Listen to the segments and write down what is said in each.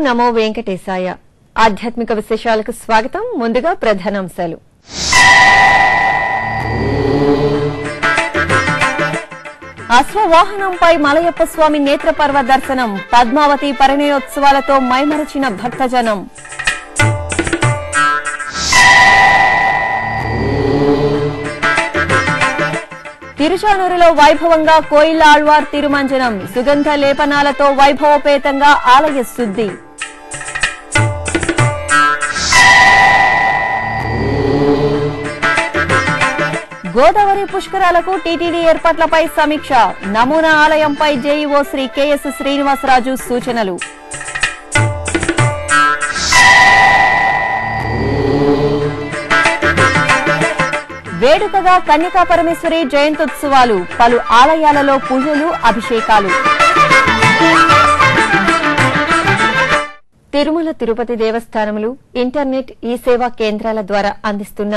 నమో వెంకటేశాయ. ఆధ్యాత్మిక విశేషాలకు స్వాగతం. ముందుగా ప్రధానాంశాలు. అశ్వవాహనంపై మలయప్ప స్వామి నేత్రపర్వ దర్శనం, పద్మావతి పరిణయోత్సవాలతో మైమరచిన భక్తజనం. తిరుచానూరులో వైభవంగా కోయిల ఆళ్వార్ తిరుమంజనం, సుగంధ లేపనాలతో వైభవపేతంగా ఆలయ శుద్ధి. గోదావరి పుష్కరాలకు టీటీడీ ఏర్పాట్లపై సమీక్ష, నమూనా ఆలయంపై జేఈఓ శ్రీ కెఎస్ శ్రీనివాసరాజు సూచనలు. వేడుకగా కన్యకా పరమేశ్వరి జయంత్యుత్సవాలు, పలు ఆలయాలలో పూజలు, అభిషేకాలు. తిరుమల తిరుపతి దేవస్థానములు ఇంటర్నెట్ ఈ సేవా కేంద్రాల ద్వారా అందిస్తున్న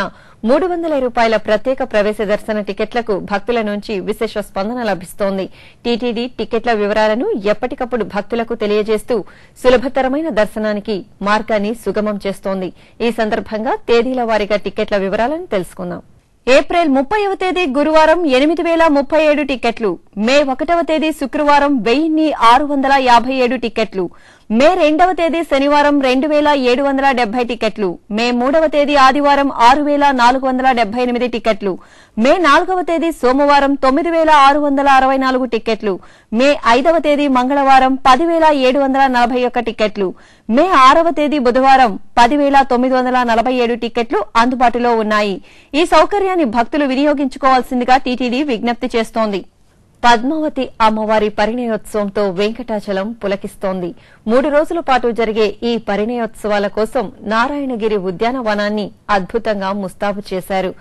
300 రూపాయల ప్రత్యేక ప్రవేశ దర్శన టికెట్లకు భక్తుల నుంచి విశేష స్పందన లభిస్తోంది. టీటీడీ టికెట్ల వివరాలను ఎప్పటికప్పుడు భక్తులకు తెలియజేస్తూ సులభతరమైన దర్శనానికి మార్గాన్ని సుగమం చేస్తోంది. ఈ సందర్భంగా తేదీల వారీగా టికెట్ల వివరాలను తెలుసుకుందాం. ఏప్రిల్ 30వ తేదీ గురువారం 8037 టికెట్లు, మే 1వ తేదీ శుక్రవారం 1657 టికెట్లు, మే 2వ తేదీ శనివారం 2770 టికెట్లు, మే 3వ తేదీ ఆదివారం 6478 టికెట్లు, మే 4వ తేదీ సోమవారం 9664 టికెట్లు, మే 5వ తేదీ మంగళవారం 10741 టికెట్లు, మే 6వ తేదీ బుధవారం 10947 టికెట్లు అందుబాటులో ఉన్నాయి. ఈ సౌకర్యాన్ని భక్తులు వినియోగించుకోవాల్సిందిగా టీటీడీ విజ్ఞప్తి చేస్తోంది. పద్మావతి అమ్మవారి పరిణయోత్సవంతో వెంకటాచలం పులకిస్తోంది. 3 రోజుల పాటు జరిగే ఈ పరిణయోత్సవాల కోసం నారాయణగిరి ఉద్యానవనాన్ని అద్భుతంగా ముస్తాబు చేశారు.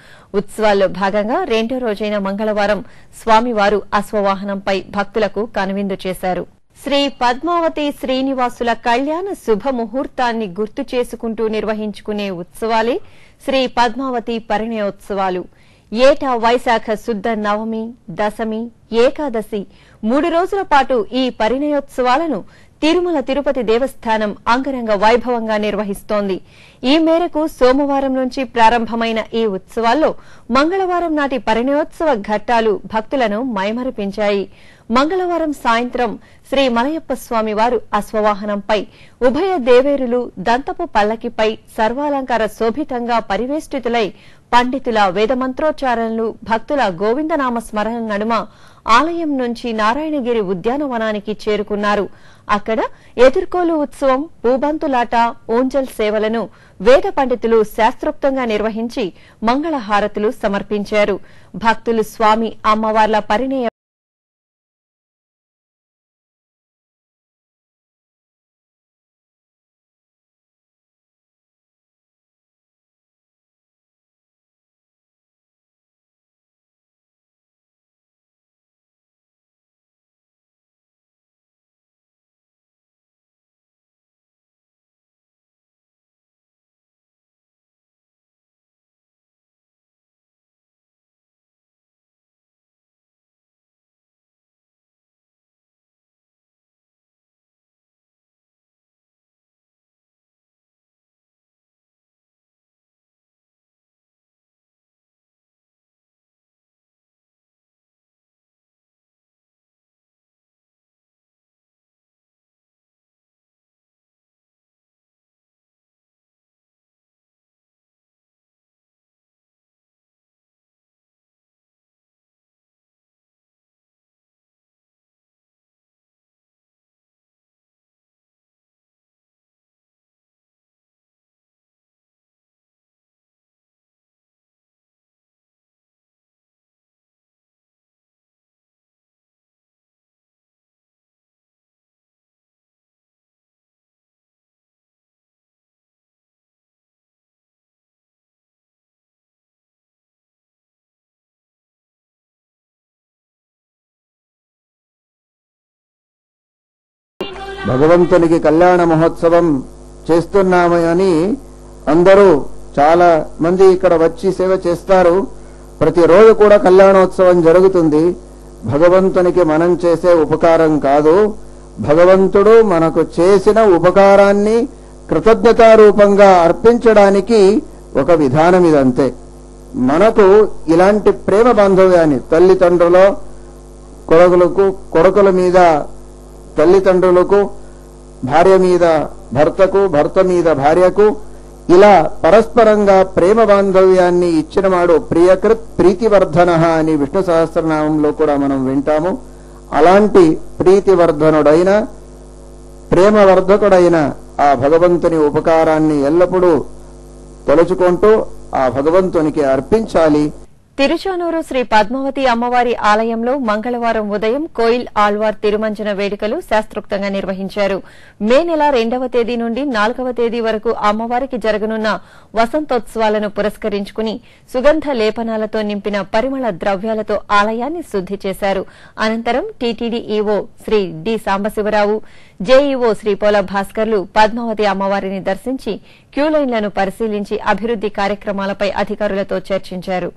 ఉత్సవాల్లో భాగంగా 2వ రోజైన మంగళవారం స్వామివారు అశ్వవాహనంపై భక్తులకు కనువిందు చేశారు. శ్రీ పద్మావతి శ్రీనివాసుల కళ్యాణ శుభముహూర్తాన్ని గుర్తు చేసుకుంటూ నిర్వహించుకునే ఉత్సవాలే శ్రీ పద్మావతి పరిణయోత్సవాలు. ఏటా వైశాఖ శుద్ధ నవమి, దశమి, ఏకాదశి 3 రోజుల పాటు ఈ పరిణయోత్సవాలను తిరుమల తిరుపతి దేవస్థానం అంగరంగ వైభవంగా నిర్వహిస్తోంది. ఈ మేరకు సోమవారం నుంచి ప్రారంభమైన ఈ ఉత్సవాల్లో మంగళవారం నాటి పరిణయోత్సవ ఘట్టాలు భక్తులను మైమరిపించాయి. మంగళవారం సాయంత్రం శ్రీ మలయప్ప స్వామి వారు అశ్వవాహనంపై, ఉభయ దేవేరులు దంతపు పల్లకిపై సర్వాలంకార శోభితంగా పరివేష్టితులై పండితుల వేదమంత్రోచ్చారణలు, భక్తుల గోవిందనామ స్మరణ నడుమ ఆలయం నుంచి నారాయణగిరి ఉద్యానవనానికి చేరుకున్నారు. అక్కడ ఎదుర్కోలు ఉత్సవం, పూబంతులాట, ఊంజల్ సేవలను వేద పండితులు శాస్త్రోక్తంగా నిర్వహించి మంగళహారతులు సమర్పించారు. భక్తులు స్వామి అమ్మవార్ల పరిణయ భగవంతునికి కళ్యాణ మహోత్సవం చేస్తున్నామని అందరూ చాలా మంది ఇక్కడ వచ్చి సేవ చేస్తారు. ప్రతిరోజు కూడా కళ్యాణోత్సవం జరుగుతుంది. భగవంతునికి మనం చేసే ఉపకారం కాదు, భగవంతుడు మనకు చేసిన ఉపకారాన్ని కృతజ్ఞతారూపంగా అర్పించడానికి ఒక విధానం ఇదంతే. మనకు ఇలాంటి ప్రేమ బాంధవ్యాన్ని తల్లిదండ్రుల కొడుకుల మీద తల్లిదండ్రులకు, భార్య మీద భర్తకు, భర్త మీద భార్యకు, ఇలా పరస్పరంగా ప్రేమ బాంధవ్యాన్ని ఇచ్చినవాడు ప్రియకృత్ ప్రీతివర్ధన అని విష్ణు సహస్రనామంలో కూడా మనం వింటాము. అలాంటి ప్రీతివర్ధనుడైన ప్రేమవర్ధకుడైన ఆ భగవంతుని ఉపకారాన్ని ఎల్లప్పుడూ తలుచుకుంటూ ఆ భగవంతునికి అర్పించాలి. తిరుచానూరు శ్రీ పద్మావతి అమ్మవారి ఆలయంలో మంగళవారం ఉదయం కోయిల్ ఆళ్వార్ తిరుమంజన వేడుకలు శాస్త్రోక్తంగా నిర్వహించారు. మే నెల 2వ తేదీ నుండి 4వ తేదీ వరకు అమ్మవారికి జరగనున్న వసంతోత్సవాలను పురస్కరించుకుని సుగంధ లేపనాలతో నింపిన పరిమళ ద్రవ్యాలతో ఆలయాన్ని శుద్ది చేశారు. అనంతరం TTD EO Shri D Sambasivarao, JEO Shri Pola భాస్కర్లు పద్మావతి అమ్మవారిని దర్శించి క్యూలైన్లను పరిశీలించి అభివృద్ది కార్యక్రమాలపై అధికారులతో చర్చించారు.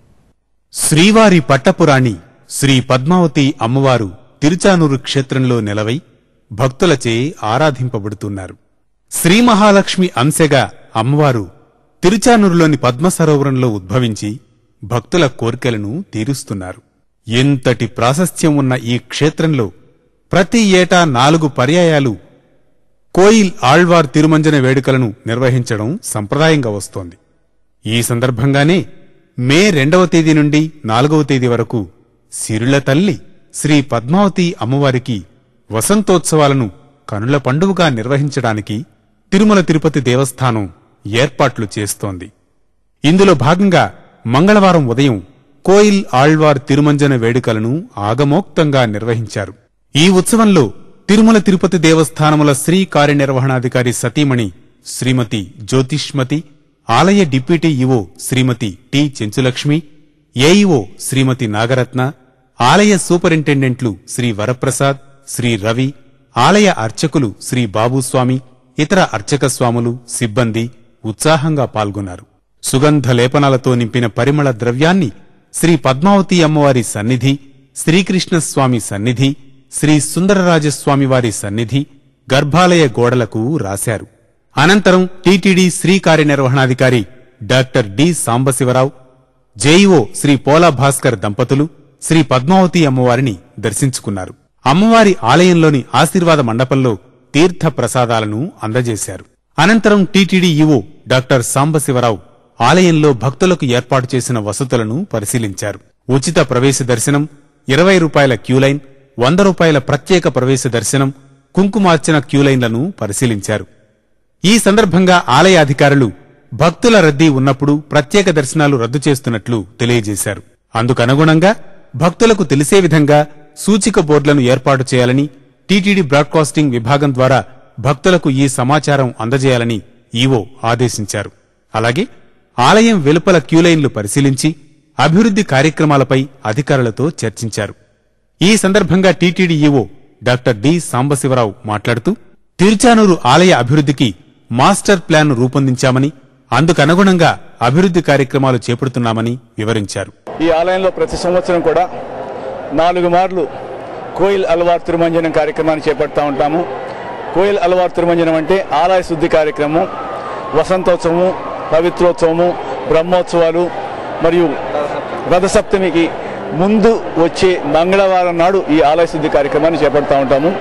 శ్రీవారి పట్టపురాణి శ్రీ పద్మావతి అమ్మవారు తిరుచానూరు క్షేత్రంలో నెలవై భక్తులచే ఆరాధింపబడుతున్నారు. శ్రీ మహాలక్ష్మి అంశగా అమ్మవారు తిరుచానూరులోని పద్మసరోవరంలో ఉద్భవించి భక్తుల కోర్కెలను తీరుస్తున్నారు. ఎంతటి ప్రాశస్త్యం ఉన్న ఈ క్షేత్రంలో ప్రతి ఏటా 4 పర్యాయాలు కోయిల్ ఆళ్వార్ తిరుమంజన వేడుకలను నిర్వహించడం సంప్రదాయంగా వస్తోంది. ఈ సందర్భంగానే మే 2వ తేదీ నుండి 4వ తేదీ వరకు సిరుల తల్లి శ్రీ పద్మావతి అమ్మవారికి వసంతోత్సవాలను కనుల పండుగగా నిర్వహించడానికి తిరుమల తిరుపతి దేవస్థానం ఏర్పాట్లు చేస్తోంది. ఇందులో భాగంగా మంగళవారం ఉదయం కోయిల్ ఆళ్వార్ తిరుమంజన వేడుకలను ఆగమోక్తంగా నిర్వహించారు. ఈ ఉత్సవంలో తిరుమల తిరుపతి దేవస్థానముల శ్రీ కార్యనిర్వహణాధికారి సతీమణి శ్రీమతి జ్యోతిష్మతి, ఆలయ డిప్యూటీ ఈవో శ్రీమతి టి చెంచులక్ష్మి, ఏఈఓ శ్రీమతి నాగరత్న, ఆలయ సూపరింటెండెంట్లు శ్రీ వరప్రసాద్, శ్రీ రవి, ఆలయ అర్చకులు శ్రీ బాబుస్వామి, ఇతర అర్చక స్వాములు, సిబ్బంది ఉత్సాహంగా పాల్గొన్నారు. సుగంధ లేపనాలతో నింపిన పరిమళ ద్రవ్యాన్ని శ్రీ పద్మావతి అమ్మవారి సన్నిధి, శ్రీకృష్ణస్వామి సన్నిధి, శ్రీ సుందరరాజస్వామివారి సన్నిధి, గర్భాలయ గోడలకు రాశారు. అనంతరం టీటీడీ శ్రీ కార్యనిర్వహణాధికారి doctor D Sambasivarao, JEO Shri Pola Bhaskar దంపతులు శ్రీ పద్మావతి అమ్మవారిని దర్శించుకున్నారు. అమ్మవారి ఆలయంలోని ఆశీర్వాద మండపంలో తీర్థ ప్రసాదాలను అందజేశారు. అనంతరం టీటీడీ ఈవో డాక్టర్ సాంబశివరావు ఆలయంలో భక్తులకు ఏర్పాటు చేసిన వసతులను పరిశీలించారు. ఉచిత ప్రవేశ దర్శనం, 20 రూపాయల క్యూలైన్, 100 రూపాయల ప్రత్యేక ప్రవేశ దర్శనం, కుంకుమార్చన క్యూలైన్లను పరిశీలించారు. ఈ సందర్భంగా ఆలయ అధికారులు భక్తుల రద్దీ ఉన్నప్పుడు ప్రత్యేక దర్శనాలు రద్దు చేస్తున్నట్లు తెలియజేశారు. అందుకనుగుణంగా భక్తులకు తెలిసే విధంగా సూచిక బోర్డులను ఏర్పాటు చేయాలని టీటీడీ బ్రాడ్కాస్టింగ్ విభాగం ద్వారా భక్తులకు ఈ సమాచారం అందజేయాలని ఈవో ఆదేశించారు. అలాగే ఆలయం వెలుపల క్యూలైన్లు పరిశీలించి అభివృద్ది కార్యక్రమాలపై అధికారులతో చర్చించారు. ఈ సందర్భంగా TTD EO doctor D Sambasivarao మాట్లాడుతూ తిరుచానూరు ఆలయ అభివృద్దికి మాస్టర్ ప్లాన్ రూపొందించామని, అందుకనుగుణంగా అభివృద్ది కార్యక్రమాలు చేపడుతున్నామని వివరించారు. ఈ ఆలయంలో ప్రతి సంవత్సరం కూడా 4 మార్లు కోయిల్ అల్వార్ తిరుమంజనం కార్యక్రమాన్ని చేపడతా ఉంటాము. కోయిల్ అల్వార్ తిరుమంజనం అంటే ఆలయ శుద్ధి కార్యక్రమం, వసంతోత్సవము, పవిత్రోత్సవము, బ్రహ్మోత్సవాలు మరియు రథసప్తమికి ముందు వచ్చే మంగళవారం నాడు ఈ ఆలయ శుద్ధి కార్యక్రమాన్ని చేపడతా ఉంటాము.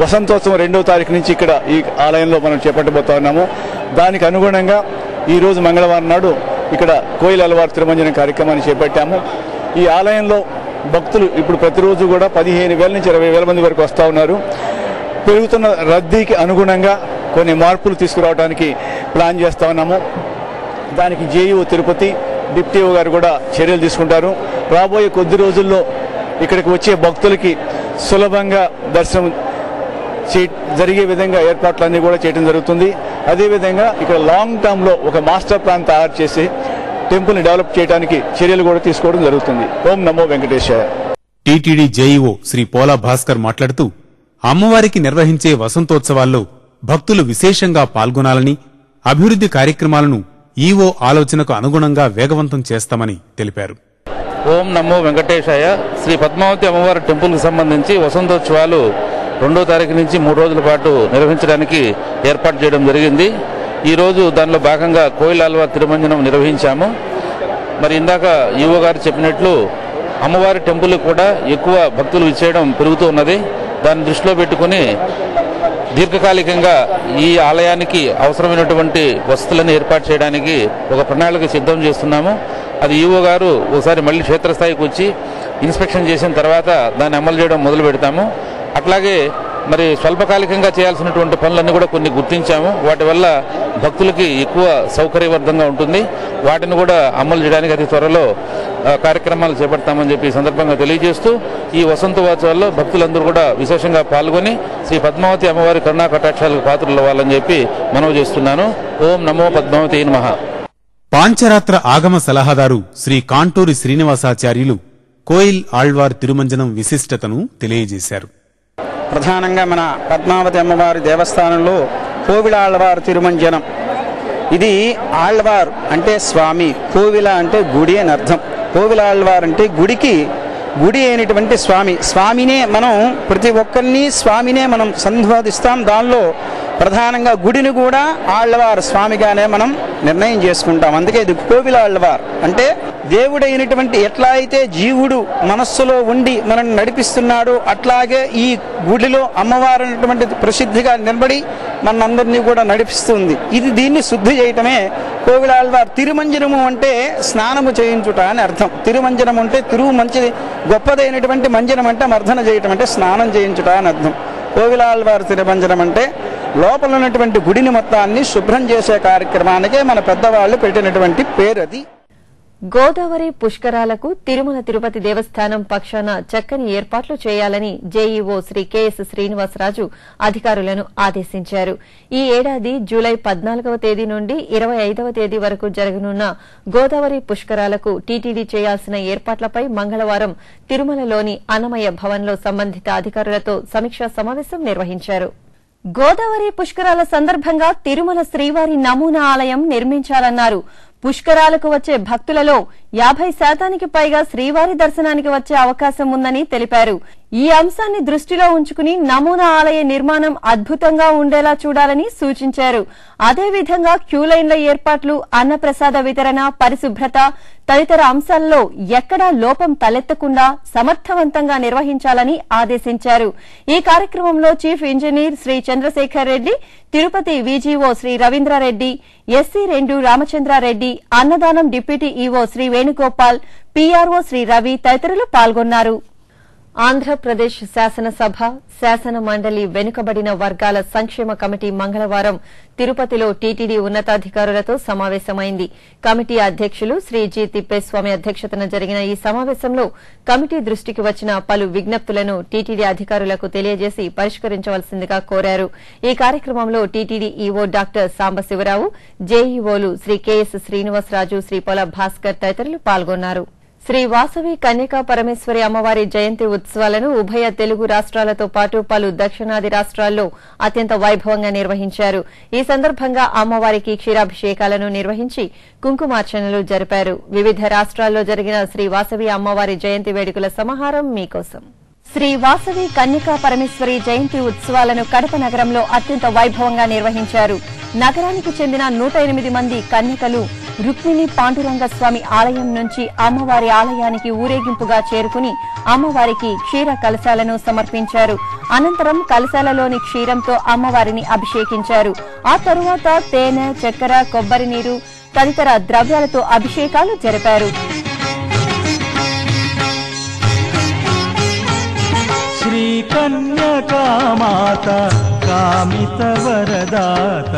వసంతోత్సవం 2వ తారీఖు నుంచి ఇక్కడ ఈ ఆలయంలో మనం చేపట్టబోతా ఉన్నాము. దానికి అనుగుణంగా ఈ రోజు మంగళవారం నాడు ఇక్కడ కోయిల్ అల్వార్ తిరుమంజనం కార్యక్రమాన్ని చేపట్టాము. ఈ ఆలయంలో భక్తులు ఇప్పుడు ప్రతిరోజు కూడా 15,000 నుంచి 20,000 మంది వరకు వస్తూ ఉన్నారు. పెరుగుతున్న రద్దీకి అనుగుణంగా కొన్ని మార్పులు తీసుకురావడానికి ప్లాన్ చేస్తా ఉన్నాము. దానికి జేఈఓ తిరుపతి, డిప్యూటీ గారు కూడా చర్యలు తీసుకుంటారు. రాబోయే కొద్ది రోజుల్లో ఇక్కడికి వచ్చే భక్తులకి సులభంగా దర్శనం జరిగే విధంగా ఏర్పాట్లన్నీ కూడా చేయడం జరుగుతుంది. అదేవిధంగా ఇక్కడ లాంగ్ టర్మ్ లో ఒక మాస్టర్ ప్లాన్ తయారు చేసి టెంపుల్ ని డెవలప్ చేయడానికి చర్యలు కూడా తీసుకోవడం జరుగుతుంది. ఓం నమో వెంకటేశాయ. టీటీడీ జేఈఓ శ్రీ పోలా భాస్కర్ మాట్లాడుతూ అమ్మవారికి నిర్వహించే వసంతోత్సవాల్లో భక్తులు విశేషంగా పాల్గొనాలని, అభివృద్ది కార్యక్రమాలను ఈవో ఆలోచనకు అనుగుణంగా వేగవంతం చేస్తామని తెలిపారు. ఓం నమో వెంకటేశాయ. శ్రీ పద్మావతి అమ్మవారి టెంపుల్ కి సంబంధించి వసంతోత్సవాలు 2వ తారీఖు నుంచి 3 రోజుల పాటు నిర్వహించడానికి ఏర్పాటు చేయడం జరిగింది. ఈరోజు దానిలో భాగంగా కోయిల్ ఆళ్వార్ తిరుమంజనం నిర్వహించాము. మరి ఇందాక ఈవో గారు చెప్పినట్లు అమ్మవారి టెంపుల్ కూడా ఎక్కువ భక్తులు విచ్చేయడం పెరుగుతూ ఉన్నది. దాన్ని దృష్టిలో పెట్టుకుని దీర్ఘకాలికంగా ఈ ఆలయానికి అవసరమైనటువంటి వసతులను ఏర్పాటు చేయడానికి ఒక ప్రణాళిక సిద్ధం చేస్తున్నాము. అది ఈవో గారు ఒకసారి మళ్ళీ క్షేత్రస్థాయికి వచ్చి ఇన్స్పెక్షన్ చేసిన తర్వాత దాన్ని అమలు చేయడం మొదలు పెడతాము. అట్లాగే మరి స్వల్పకాలికంగా చేయాల్సినటువంటి పనులన్నీ కూడా కొన్ని గుర్తించాము. వాటి వల్ల భక్తులకి ఎక్కువ సౌకర్యవర్ధంగా ఉంటుంది. వాటిని కూడా అమలు చేయడానికి అతి త్వరలో కార్యక్రమాలు చేపడతామని చెప్పి ఈ సందర్భంగా తెలియజేస్తూ ఈ వసంతోత్సవాల్లో భక్తులందరూ కూడా విశేషంగా పాల్గొని శ్రీ పద్మావతి అమ్మవారి కరుణా కటాక్షాలకు పాత్రలు అవ్వాలని చెప్పి మనవి చేస్తున్నాను. ఓం నమో పద్మావతి నమః. పాంచరాత్ర ఆగమ సలహాదారు శ్రీ కాంటూరి శ్రీనివాసాచార్యులు కోయిల్ ఆళ్వార్ తిరుమంజనం విశిష్టతను తెలియజేశారు. ప్రధానంగా మన పద్మావతి అమ్మవారి దేవస్థానంలో కోవిల ఆళ్వార్ తిరుమంజనం. ఇది ఆళ్వార్ అంటే స్వామి, కోవిల అంటే గుడి అని అర్థం. కోవిల ఆళ్వార్ అంటే గుడి అయినటువంటి స్వామినే మనం ప్రతి ఒక్కరిని స్వామినే మనం సంబోధిస్తాం. దానిలో ప్రధానంగా గుడిని కూడా ఆళ్వార్ స్వామిగానే మనం నిర్ణయం చేసుకుంటాం. అందుకే ఇది కోవిల ఆళ్వార్ అంటే దేవుడైనటువంటి ఎట్లా అయితే జీవుడు మనస్సులో ఉండి మనం నడిపిస్తున్నాడో అట్లాగే ఈ గుడిలో అమ్మవారు అనేటువంటి ప్రసిద్ధిగా నిలబడి మనందరినీ కూడా నడిపిస్తుంది. దీన్ని శుద్ధి చేయటమే కోవిల ఆళ్వార్. తిరుమంజనము అంటే స్నానము చేయించుట అని అర్థం. తిరుమంజనం అంటే మంచిది గొప్పదైనటువంటి మంజనం అంటే మర్దన చేయటం అంటే స్నానం చేయించుట అని అర్థం. కోవిల ఆళ్వార్ తిరుమంజనం అంటే లోపల ఉన్నటువంటి గుడిని మొత్తాన్ని శుభ్రం చేసే కార్యక్రమానికే మన పెద్దవాళ్లు పెట్టినటువంటి పేరు అది. గోదావరి పుష్కరాలకు తిరుమల తిరుపతి దేవస్థానం పక్షాన చక్కని ఏర్పాట్లు చేయాలని జేఈఓ శ్రీ కెఎస్ శ్రీనివాసరాజు అధికారులను ఆదేశించారు. ఈ ఏడాది జూలై 14వ తేదీ నుండి 25వ తేదీ వరకు జరగనున్న గోదావరి పుష్కరాలకు టీటీడీ చేయాల్సిన ఏర్పాట్లపై మంగళవారం తిరుమలలోని అన్నమయ్య భవన్లో సంబంధిత అధికారులతో సమీక్షా సమావేశం నిర్వహించారు. గోదావరి పుష్కరాల సందర్భంగా తిరుమల శ్రీవారి నమూనా ఆలయం నిర్మించాలన్నారు. పుష్కరాలకు వచ్చే భక్తులలో 50% పైగా శ్రీవారి దర్శనానికి వచ్చే అవకాశం ఉందని తెలిపారు. ఈ అంశాన్ని దృష్టిలో ఉంచుకుని నమూనా ఆలయ నిర్మాణం అద్భుతంగా ఉండేలా చూడాలని సూచించారు. అదేవిధంగా క్యూలైన్ల ఏర్పాట్లు, అన్నప్రసాద వితరణ, పరిశుభ్రత తదితర అంశాల్లో ఎక్కడా లోపం తలెత్తకుండా సమర్థవంతంగా నిర్వహించాలని ఆదేశించారు. ఈ కార్యక్రమంలో chief engineer Shri Chandrasekhar Reddy, Tirupati VGO Shri Ravindrareddy, SC2 Ramachandrareddy, అన్నదానం deputy EO Shri Venugopal, PRO Shri Ravi తదితరులు పాల్గొన్నారు. ఆంధ్రప్రదేశ్ శాసనసభ, శాసన మండలి వెనుకబడిన వర్గాల సంక్షేమ కమిటీ మంగళవారం తిరుపతిలో టీటీడీ ఉన్నతాధికారులతో సమావేశమైంది. కమిటీ అధ్యకులు శ్రీ జి తిప్పేస్వామి అధ్యక్షతన జరిగిన ఈ సమావేశంలో కమిటీ దృష్టికి వచ్చిన పలు విజ్ఞప్తులను టీటీడీ అధికారులకు తెలియజేసి పరిష్కరించవలసిందిగా కోరారు. ఈ కార్యక్రమంలో టీటీడీ ఈవో డాక్టర్ సాంబశివరావు, జేఈఓలు శ్రీ కెఎస్ శ్రీనివాసరాజు, శ్రీ పొల భాస్కర్ తదితరులు పాల్గొన్నారు. శ్రీ వాసవి కన్యకా పరమేశ్వరి అమ్మవారి జయంతి ఉత్సవాలను ఉభయ తెలుగు రాష్ట్రాలతో పాటు పలు దక్షిణాది రాష్ట్రాల్లో అత్యంత వైభవంగా నిర్వహించారు. ఈ సందర్భంగా అమ్మవారికి క్షీరాభిషేకాలను నిర్వహించి కుంకుమార్చనలు జరిపారు. వివిధ రాష్ట్రాల్లో జరిగిన శ్రీ వాసవి అమ్మవారి జయంతి వేడుకల సమాహారం మీకోసం. శ్రీ వాసవి కన్యకా పరమేశ్వరి జయంతి ఉత్సవాలను కడప నగరంలో అత్యంత వైభవంగా నిర్వహించారు. నగరానికి చెందిన 108 మంది కన్యకలు రుక్మిణి పాండురంగస్వామి ఆలయం నుంచి అమ్మవారి ఆలయానికి ఊరేగింపుగా చేరుకుని అమ్మవారికి క్షీర కలశాలను సమర్పించారు. అనంతరం కలశాలలోని క్షీరంతో అమ్మవారిని అభిషేకించారు. ఆ తరువాత తేనె, చక్కెర, కొబ్బరి నీరు తదితర ద్రవ్యాలతో అభిషేకాలు జరిపారు. శ్రీ కన్యకామాత కామిత వరదాత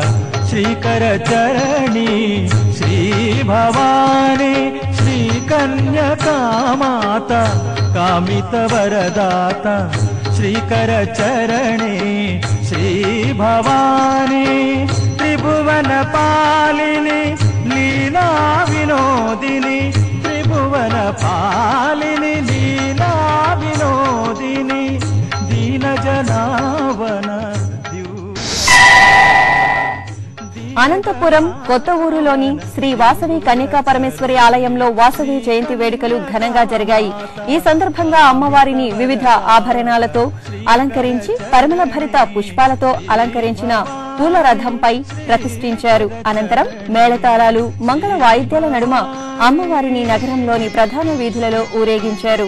శ్రీకర చరణి శ్రీ భవాని శ్రీ కన్యకామాత కామిత వరదాత శ్రీకర చరణి శ్రీ భవాని త్రిభువన పాలిని లీలా వినోదిని త్రిభువన పాలిని లీలా వినోదిని దీన జనావన అనంతపురం కొత్త ఊరులోని శ్రీ వాసవి కన్యకా పరమేశ్వరి ఆలయంలో వాసవి జయంతి వేడుకలు ఘనంగా జరిగాయి. ఈ సందర్భంగా అమ్మవారిని వివిధ ఆభరణాలతో అలంకరించి పరిమళ భరిత పుష్పాలతో అలంకరించిన పూల రథంపై ప్రతిష్ఠించారు. అనంతరం మేళతాళాలు మంగళ వాయిద్యాల నడుమ అమ్మవారిని నగరంలోని ప్రధాన వీధులలో ఊరేగించారు.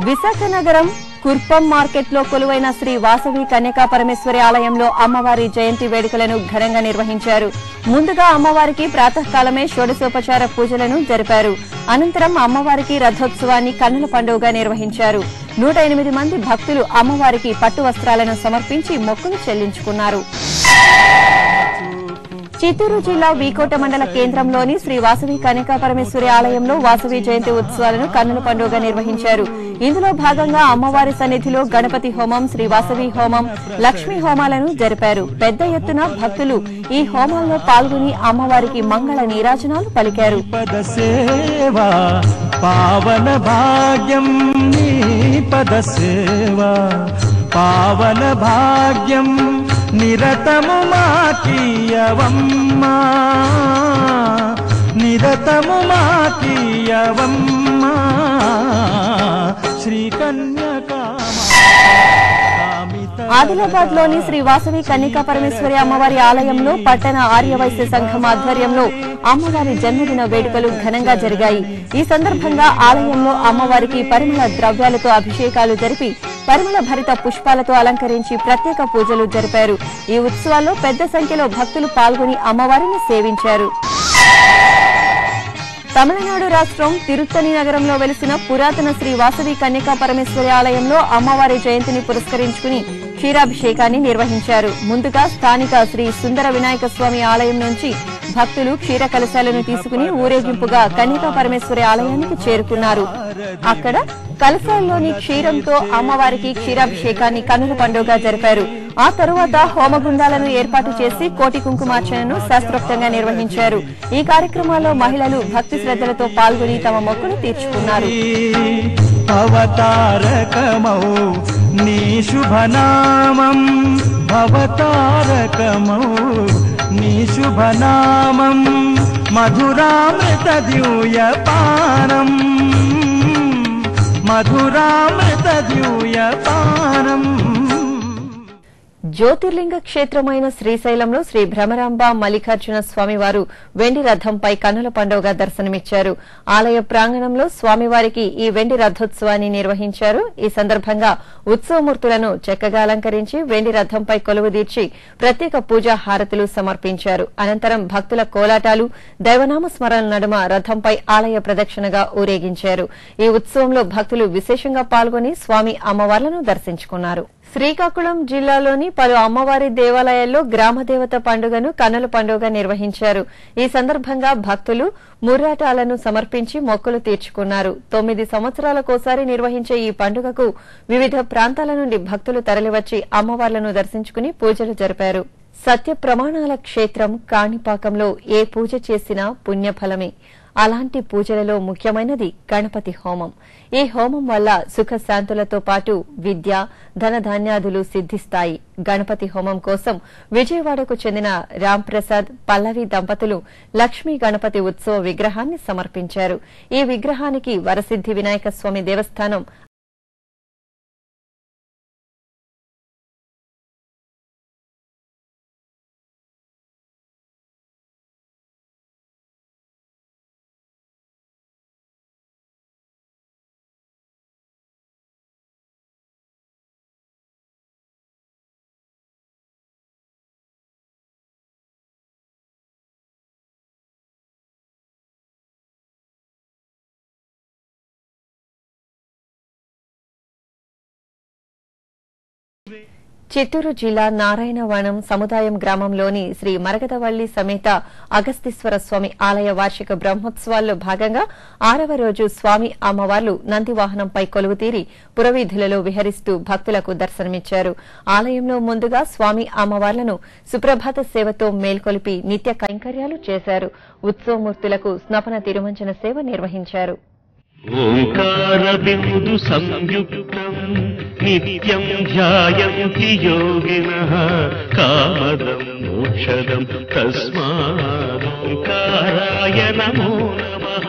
విశాఖ నగరం కుర్పం మార్కెట్లో కొలువైన శ్రీ వాసవి కన్యకా పరమేశ్వరి ఆలయంలో అమ్మవారి జయంతి వేడుకలను ఘనంగా నిర్వహించారు. ముందుగా అమ్మవారికి ప్రాతకాలమే షోడశోపచార పూజలను జరిపారు. అనంతరం అమ్మవారికి రథోత్సవాన్ని కన్నుల పండుగగా నిర్వహించారు. 108 మంది భక్తులు అమ్మవారికి పట్టు వస్త్రాలను సమర్పించి మొక్కులు చెల్లించుకున్నారు. చిత్తూరు జిల్లా వీకోట మండల కేంద్రంలోని శ్రీ వాసవి కన్యకా పరమేశ్వరి ఆలయంలో వాసవి జయంతి ఉత్సవాలను కన్నుల పండుగ నిర్వహించారు. ఇందులో భాగంగా అమ్మవారి సన్నిధిలో గణపతి హోమం, శ్రీ వాసవి హోమం, లక్ష్మీ హోమాలను జరిపారు. పెద్ద ఎత్తున భక్తులు ఈ హోమాల్లో పాల్గొని అమ్మవారికి మంగళ నీరాజనాలు పలికారు. పావన భాగ్యం నీ పద సేవా, పావన భాగ్యం నిరతము మాకీయవమ్మా, నిరతము మాకీయవమ్మా శ్రీ కన్యకా. ఆదిలాబాద్ లోని శ్రీ వాసవి కన్యకా పరమేశ్వరి అమ్మవారి ఆలయంలో పట్టణ ఆర్యవైశ్య సంఘం ఆధ్వర్యంలో అమ్మవారి జన్మదిన వేడుకలు ఘనంగా జరిగాయి. ఈ సందర్భంగా ఆలయంలో అమ్మవారికి పరిమళ ద్రవ్యాలతో అభిషేకాలు జరిపి పరిమళ భరిత పుష్పాలతో అలంకరించి ప్రత్యేక పూజలు జరిపారు. ఈ ఉత్సవాల్లో పెద్ద సంఖ్యలో భక్తులు పాల్గొని అమ్మవారిని సేవించారు. తమిళనాడు రాష్ట్రం తిరుత్తని నగరంలో వెలిసిన పురాతన శ్రీ వాసవి కన్యకా పరమేశ్వరి ఆలయంలో అమ్మవారి జయంతిని పురస్కరించుకుని క్షీరాభిషేకాన్ని నిర్వహించారు. ముందుగా స్థానిక శ్రీ సుందర వినాయక స్వామి ఆలయం నుంచి భక్తులు క్షీర కలశాలను తీసుకుని ఊరేగింపుగా కన్యకా పరమేశ్వరి ఆలయానికి చేరుకున్నారు. అక్కడ కలశాల్లోని క్షీరంతో అమ్మవారికి క్షీరాభిషేకాన్ని కన్నుల పండుగ జరిపారు. ఆ తరువాత హోమగుండాలను ఏర్పాటు చేసి కోటి కుంకుమార్చనను శాస్త్రోక్తంగా నిర్వహించారు. ఈ కార్యక్రమాల్లో మహిళలు భక్తి శ్రద్ధలతో పాల్గొని తమ మొక్కులు తీర్చుకున్నారు. అవతారకమౌ నీ శుభనామం, అవతారకమౌ నీ శుభనామం, మధురామృత ద్యూయపానం, మధురామృత ద్యూయపానం. జ్యోతిర్లింగ క్షేత్రమైన శ్రీశైలంలో శ్రీ భ్రమరాంబ మల్లికార్జున స్వామివారు వెండి రథంపై కన్నుల పండుగగా దర్శనమిచ్చారు. ఆలయ ప్రాంగణంలో స్వామివారికి ఈ వెండి రథోత్సవాన్ని నిర్వహించారు. ఈ సందర్భంగా ఉత్సవమూర్తులను చక్కగా అలంకరించి వెండి రథంపై కొలువుదీర్చి ప్రత్యేక పూజా హారతులు సమర్పించారు. అనంతరం భక్తుల కోలాటాలు, దైవనామ స్మరణ నడుమ రథంపై ఆలయ ప్రదక్షిణగా ఊరేగించారు. ఈ ఉత్సవంలో భక్తులు విశేషంగా పాల్గొని స్వామి అమ్మవార్లను దర్శించుకున్నారు. శ్రీకాకుళం జిల్లాలోని పలు అమ్మవారి దేవాలయాల్లో గ్రామదేవత పండుగను కన్నుల పండుగ నిర్వహించారు. ఈ సందర్భంగా భక్తులు ముర్రాటాలను సమర్పించి మొక్కులు తీర్చుకున్నారు. 9 సంవత్సరాలకోసారి నిర్వహించే ఈ పండుగకు వివిధ ప్రాంతాల నుండి భక్తులు తరలివచ్చి అమ్మవార్లను దర్శించుకుని పూజలు జరిపారు. సత్య ప్రమాణాల క్షేత్రం కాణిపాకంలో ఏ పూజ చేసినా పుణ్యఫలమే. అలాంటి పూజలలో ముఖ్యమైనది గణపతి హోమం. ఈ హోమం వల్ల సుఖశాంతులతో పాటు విద్య, ధనధాన్యాదులు సిద్ధిస్తాయి. గణపతి హోమం కోసం విజయవాడకు చెందిన రాంప్రసాద్, పల్లవి దంపతులు లక్ష్మీ గణపతి ఉత్సవ విగ్రహాన్ని సమర్పించారు. ఈ విగ్రహానికి వరసిద్ది వినాయక స్వామి దేవస్థానం చిత్తూరు జిల్లా నారాయణవనం సముదాయం గ్రామంలోని శ్రీ మరగదవల్లి సమేత అగస్తీశ్వర స్వామి ఆలయ వార్షిక బ్రహ్మోత్సవాల్లో భాగంగా 6వ రోజు స్వామి అమ్మవార్లు నందివాహనంపై కొలువుతీరి పురవీధులలో విహరిస్తూ భక్తులకు దర్శనమిచ్చారు. ఆలయంలో ముందుగా స్వామి అమ్మవార్లను సుప్రభాత సేవతో మేల్కొలిపి నిత్య కైంకర్యాలు చేశారు. ఉత్సవమూర్తులకు స్నపన తిరుమంజన సేవ నిర్వహించారు. ఓంకార బిందు సంయుక్తం నిత్యం ధ్యాయంతి యోగినః కామదం మోక్షదం తస్మాదోంకారాయ నమో నమః.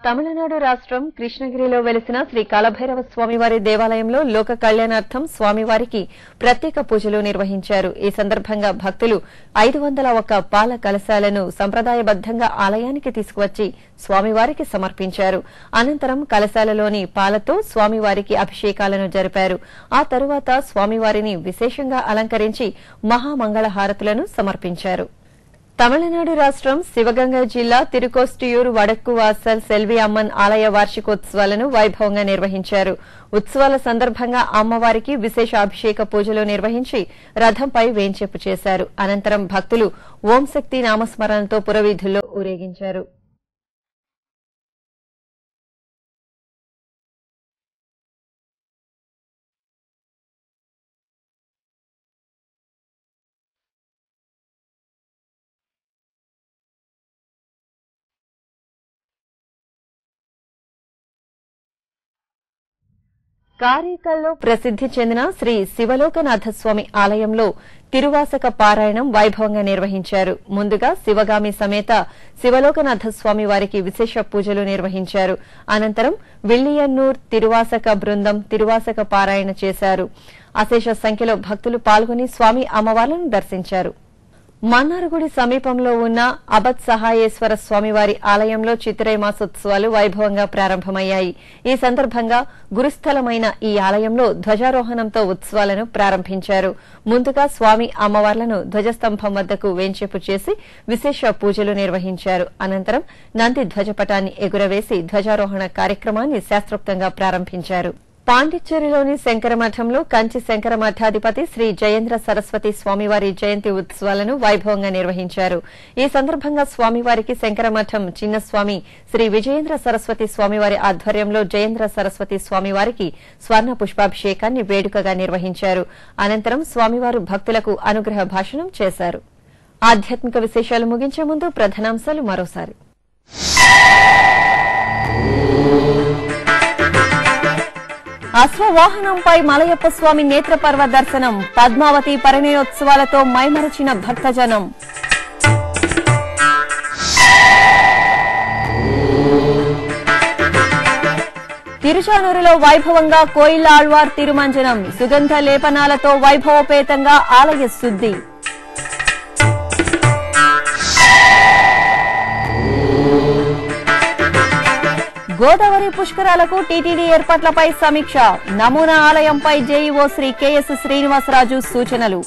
తమిళనాడు రాష్ట్రం కృష్ణగిరిలో వెలిసిన శ్రీ కాలభైరవ స్వామివారి దేవాలయంలో లోక కళ్యాణార్థం స్వామివారికి ప్రత్యేక పూజలు నిర్వహించారు. ఈ సందర్భంగా భక్తులు 501 పాల కలశాలను సంప్రదాయబద్దంగా ఆలయానికి తీసుకువచ్చి స్వామివారికి సమర్పించారు. అనంతరం కలశాలలోని పాలతో స్వామివారికి అభిషేకాలను జరిపారు. ఆ తరువాత స్వామివారిని విశేషంగా అలంకరించి మహామంగళహారతులను సమర్పించారు. తమిళనాడు రాష్ట్రం శివగంగ జిల్లా తిరుకోస్టియూరు వడక్కు వాసల్ సెల్వి అమ్మన్ ఆలయ వార్షికోత్సవాలను వైభవంగా నిర్వహించారు. ఉత్సవాల సందర్భంగా అమ్మవారికి విశేష అభిషేక పూజలు నిర్వహించి రథంపై వేంచేపు చేశారు. అనంతరం భక్తులు ఓం శక్తి నామస్మరణతో పురవీధుల్లో ఊరేగించారు. కారేకల్లో ప్రసిద్ది చెందిన శ్రీ శివలోకనాథస్వామి ఆలయంలో తిరువాసక పారాయణం వైభవంగా నిర్వహించారు. ముందుగా శివగామి సమేత శివలోకనాథస్వామి వారికి విశేష పూజలు నిర్వహించారు. అనంతరం విల్లియన్నూర్ తిరువాసక బృందం తిరువాసక పారాయణ చేశారు. అశేష సంఖ్యలో భక్తులు పాల్గొని స్వామి అమ్మవార్లను దర్శించారు. మన్నార్గుడి సమీపంలో ఉన్న అబద్ సహాయేశ్వర స్వామివారి ఆలయంలో చిత్రై మాసోత్సవాలు వైభవంగా ప్రారంభమయ్యాయి. ఈ సందర్భంగా గురుస్థలమైన ఈ ఆలయంలో ధ్వజారోహణంతో ఉత్సవాలను ప్రారంభించారు. ముందుగా స్వామి అమ్మవార్లను ధ్వజస్తంభం వద్దకు వేంచేపు చేసి విశేష పూజలు నిర్వహించారు. అనంతరం నంది ధ్వజపటాన్ని ఎగురవేసి ధ్వజారోహణ కార్యక్రమాన్ని శాస్త్రోక్తంగా ప్రారంభించారు. పాండిచ్చేరిలోని శంకరమఠంలో కంచి శంకర మఠాధిపతి శ్రీ జయేంద్ర సరస్వతి స్వామివారి జయంతి ఉత్సవాలను వైభవంగా నిర్వహించారు. ఈ సందర్భంగా స్వామివారికి శంకరమఠం చిన్నస్వామి శ్రీ విజయేంద్ర సరస్వతి స్వామివారి ఆధ్వర్యంలో జయేంద్ర సరస్వతి స్వామివారికి స్వర్ణ పుష్పాభిషేకాన్ని వేడుకగా నిర్వహించారు. అనంతరం స్వామివారు భక్తులకు అనుగ్రహ భాషణం చేశారు. ఆధ్యాత్మిక విశేషాలు ముగించే ముందు ప్రధానాంశాలు మరోసారి. అశ్వవాహనంపై మలయప్ప స్వామి నేత్రపర్వ దర్శనం, పద్మావతి పరిణయోత్సవాలతో మైమరచిన భక్తజనం. తిరుచానూరులో వైభవంగా కోయిల ఆళ్వార్ తిరుమంజనం, సుగంధ లేపనాలతో వైభవోపేతంగా ఆలయ శుద్ధి. గోదావరి పుష్కరాలకు టీటీడీ ఏర్పాట్లపై సమీక్ష, నమూనా ఆలయంపై జేఈఓ శ్రీ కెఎస్ శ్రీనివాసరాజు సూచనలు.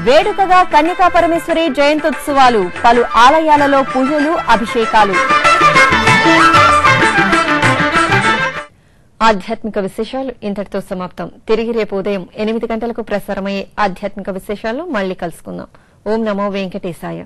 వేడుకగా కన్యకా పరమేశ్వరి జయంత్యుత్సవాలు, పలు ఆలయాలలో పూజలు, అభిషేకాలు. ఆధ్యాత్మిక విశేషాలు ఇంతటితో సమాప్తం. తిరిగి రేపు ఉదయం 8 గంటలకు ప్రసారమయ్యే ఆధ్యాత్మిక విశేషాల్లో మళ్లీ కలుసుకుందాం. ఓం నమో వెంకటేశాయ.